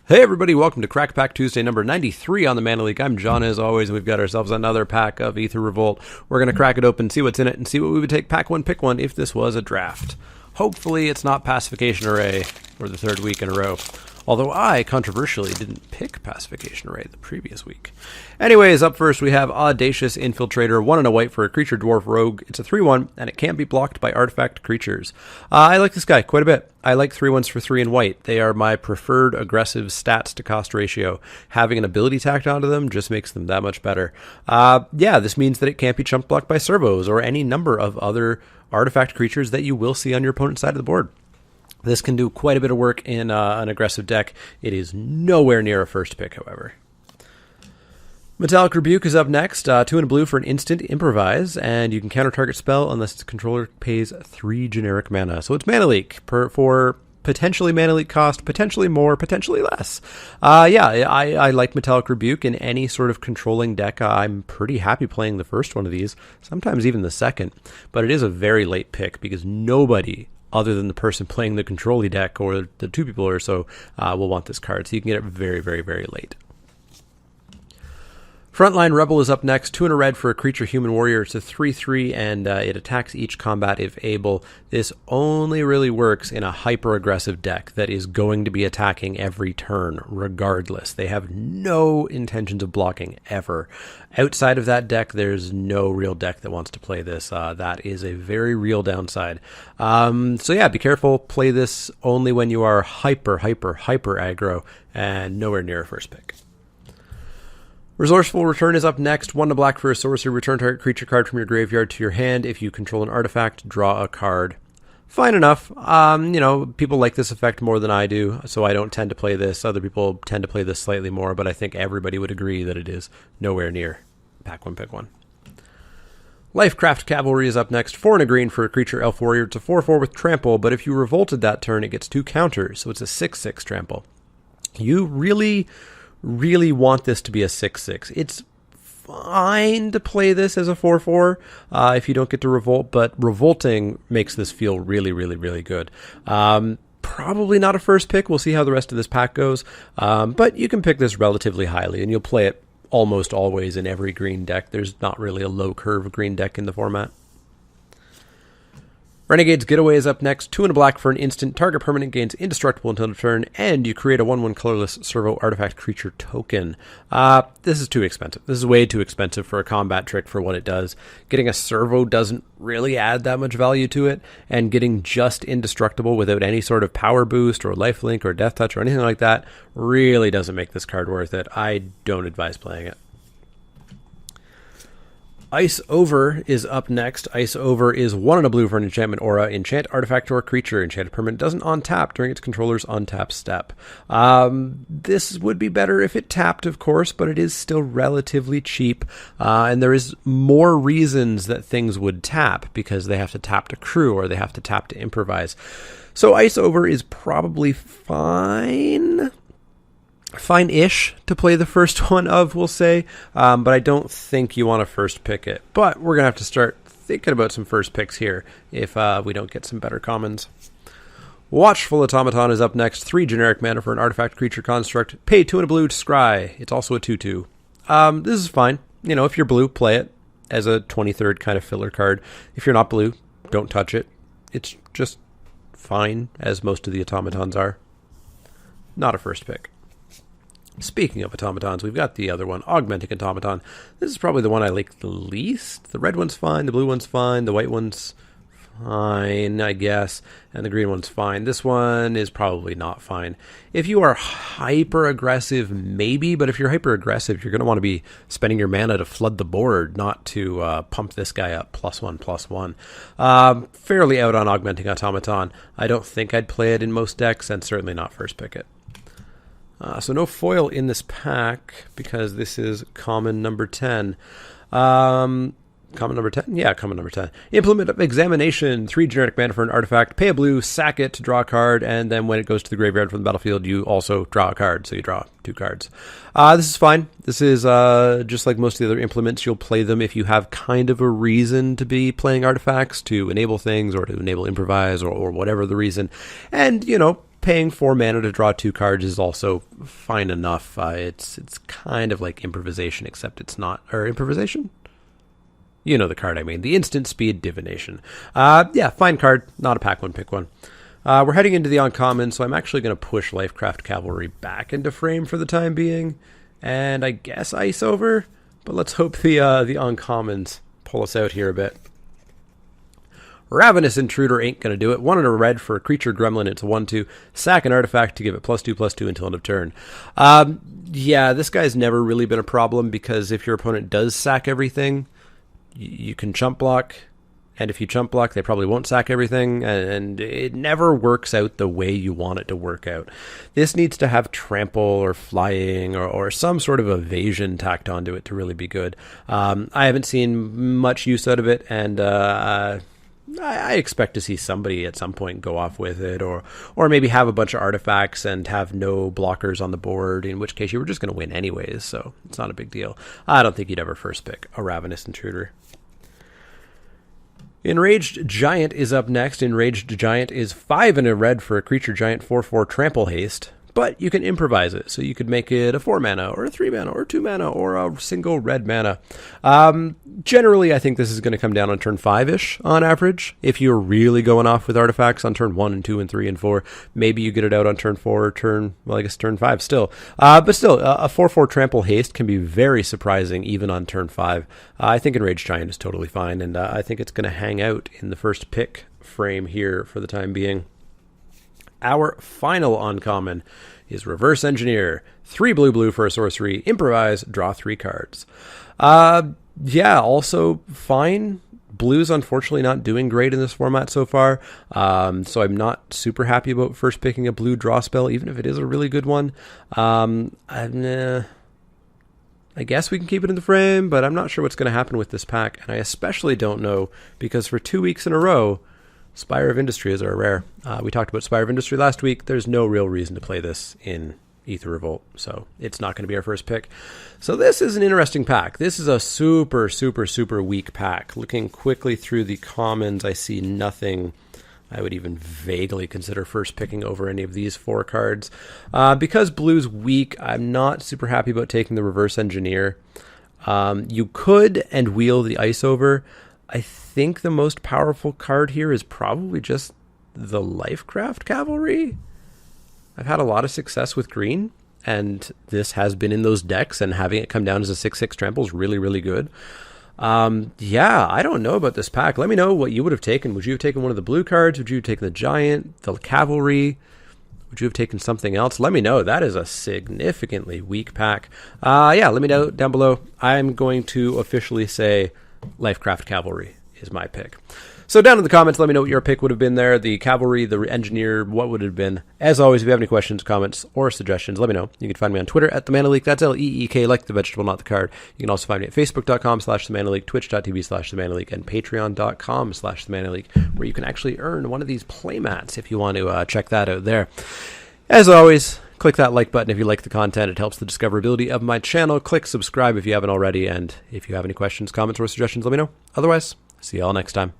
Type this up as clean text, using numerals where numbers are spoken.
Hey everybody, welcome to Crack Pack Tuesday number 93 on the Mana League. I'm John as always, and we've got ourselves another pack of Aether Revolt. We're going to crack it open, see what's in it, and see what we would take pack one, pick one if this was a draft. Hopefully it's not Pacification Array for the third week in a row. Although I, controversially, didn't pick Pacification Array the previous week. Anyways, up first we have Audacious Infiltrator, 1 and a white for a creature dwarf rogue. It's a 3-1, and it can't be blocked by artifact creatures. I like this guy quite a bit. I like 3-1s for 3 and white. They are my preferred aggressive stats to cost ratio. Having an ability tacked onto them just makes them that much better. This means that it can't be chump blocked by servos or any number of other artifact creatures that you will see on your opponent's side of the board. This can do quite a bit of work in an aggressive deck. It is nowhere near a first pick, however. Metallic Rebuke is up next. 2 and a blue for an instant improvise, and you can counter target spell unless its controller pays 3 generic mana. So it's Mana Leak for potentially Mana Leak cost, potentially more, potentially less. I like Metallic Rebuke in any sort of controlling deck. I'm pretty happy playing the first one of these, sometimes even the second. But it is a very late pick because nobody other than the person playing the control-y deck or the 2 people or so will want this card. So you can get it very, very, very late. Frontline Rebel is up next. 2 and a red for a creature human warrior. It's a 3-3 and it attacks each combat if able. This only really works in a hyper-aggressive deck that is going to be attacking every turn regardless. They have no intentions of blocking ever. Outside of that deck, there's no real deck that wants to play this. That is a very real downside. Be careful. Play this only when you are hyper aggro and nowhere near a first pick. Resourceful Return is up next. 1 to black for a sorcery. Return target creature card from your graveyard to your hand. If you control an artifact, draw a card. Fine enough. People like this effect more than I do, so I don't tend to play this. Other people tend to play this slightly more, but I think everybody would agree that it is nowhere near pack one, pick one. Lifecraft Cavalry is up next. 4 and a green for a creature elf warrior. It's a 4-4 with trample, but if you revolted that turn, it gets 2 counters, so it's a 6-6 trample. You really want this to be a 6-6. It's fine to play this as a 4-4 if you don't get to revolt, but revolting makes this feel really, really, really good. Probably not a first pick. We'll see how the rest of this pack goes, but you can pick this relatively highly, and you'll play it almost always in every green deck. There's not really a low curve green deck in the format. Renegade's Getaway is up next. 2 and a black for an instant. Target permanent gains indestructible until turn, and you create a 1/1 colorless servo artifact creature token. This is too expensive. This is way too expensive for a combat trick for what it does. Getting a servo doesn't really add that much value to it, and getting just indestructible without any sort of power boost or lifelink or death touch or anything like that really doesn't make this card worth it. I don't advise playing it. Ice Over is up next. Ice Over is 1 and a blue for an enchantment aura. Enchant artifact or creature. Enchanted permanent doesn't untap during its controller's untap step. This would be better if it tapped, of course, but it is still relatively cheap. And there is more reasons that things would tap because they have to tap to crew or they have to tap to improvise. So Ice Over is probably fine-ish to play the first one of, we'll say, but I don't think you want to first pick it. But we're going to have to start thinking about some first picks here if we don't get some better commons. Watchful Automaton is up next. 3 generic mana for an artifact creature construct. Pay 2 and a blue to scry. It's also a 2/2. This is fine. If you're blue, play it as a 23rd kind of filler card. If you're not blue, don't touch it. It's just fine, as most of the automatons are. Not a first pick. Speaking of automatons, we've got the other one, Augmenting Automaton. This is probably the one I like the least. The red one's fine, the blue one's fine, the white one's fine, I guess, and the green one's fine. This one is probably not fine. If you are hyper-aggressive, maybe, but if you're hyper-aggressive, you're going to want to be spending your mana to flood the board, not to pump this guy up +1/+1. Fairly out on Augmenting Automaton. I don't think I'd play it in most decks, and certainly not first pick it. So no foil in this pack because this is common number 10. Common number 10? Yeah, common number 10. Implement of Examination. 3 generic mana for an artifact. Pay a blue, sack it to draw a card, and then when it goes to the graveyard from the battlefield, you also draw a card. So you draw 2 cards. This is fine. This is just like most of the other implements. You'll play them if you have kind of a reason to be playing artifacts to enable things or to enable improvise or whatever the reason. And, paying 4 mana to draw 2 cards is also fine enough. It's kind of like improvisation, except it's not. Or improvisation? You know the card I mean. The instant speed divination. Yeah, fine card. Not a pack one, pick one. We're heading into the uncommon, so I'm actually going to push Lifecraft Cavalry back into frame for the time being. And I guess ice over. But let's hope the uncommons pull us out here a bit. Ravenous Intruder ain't going to do it. 1 and a red for a creature gremlin. It's a 1/2. Sack an artifact to give it +2/+2 until end of turn. Yeah, this guy's never really been a problem because if your opponent does sack everything, you can chump block. And if you chump block, they probably won't sack everything. And it never works out the way you want it to work out. This needs to have trample or flying or some sort of evasion tacked onto it to really be good. I haven't seen much use out of it, and I expect to see somebody at some point go off with it, or maybe have a bunch of artifacts and have no blockers on the board, in which case you were just going to win anyways, so it's not a big deal. I don't think you'd ever first pick a Ravenous Intruder. Enraged Giant is up next. Enraged Giant is 5 and a red for a creature giant 4/4 trample haste. But you can improvise it, so you could make it a 4 mana, or a 3 mana, or 2 mana, or a single red mana. Generally, I think this is going to come down on turn 5-ish, on average. If you're really going off with artifacts on turn 1 and 2 and 3 and 4, maybe you get it out on turn 4 or turn 5 still. But still, a 4/4 trample haste can be very surprising, even on turn 5. I think Enraged Giant is totally fine, and I think it's going to hang out in the first pick frame here for the time being. Our final uncommon is Reverse Engineer. 3 blue for a sorcery. Improvise, draw 3 cards. Yeah, also fine. Blue's unfortunately not doing great in this format so far, so I'm not super happy about first picking a blue draw spell, even if it is a really good one. I guess we can keep it in the frame, but I'm not sure what's going to happen with this pack, and I especially don't know, because for 2 weeks in a row, Spire of Industry is our rare. We talked about Spire of Industry last week. There's no real reason to play this in Aether Revolt, so it's not going to be our first pick. So this is an interesting pack. This is a super, super, super weak pack. Looking quickly through the commons, I see nothing I would even vaguely consider first picking over any of these 4 cards. Because blue's weak, I'm not super happy about taking the Reverse Engineer. You could and wheel the ice over. I think the most powerful card here is probably just the Lifecraft Cavalry. I've had a lot of success with green, and this has been in those decks, and having it come down as a 6/6 trample is really, really good. Yeah, I don't know about this pack. Let me know what you would have taken. Would you have taken one of the blue cards? Would you have taken the Giant, the Cavalry? Would you have taken something else? Let me know. That is a significantly weak pack. Yeah, let me know down below. I'm going to officially say Lifecraft Cavalry is my pick. So down in the comments, let me know what your pick would have been there. The Cavalry, the Engineer, what would it have been? As always, if you have any questions, comments, or suggestions, let me know. You can find me on Twitter at TheManaLeak. That's L-E-E-K, like the vegetable, not the card. You can also find me at Facebook.com/TheManaLeak, Twitch.tv/TheManaLeak, and Patreon.com/TheManaLeak, where you can actually earn one of these playmats if you want to check that out there. As always, click that like button if you like the content. It helps the discoverability of my channel. Click subscribe if you haven't already. And if you have any questions, comments, or suggestions, let me know. Otherwise, see you all next time.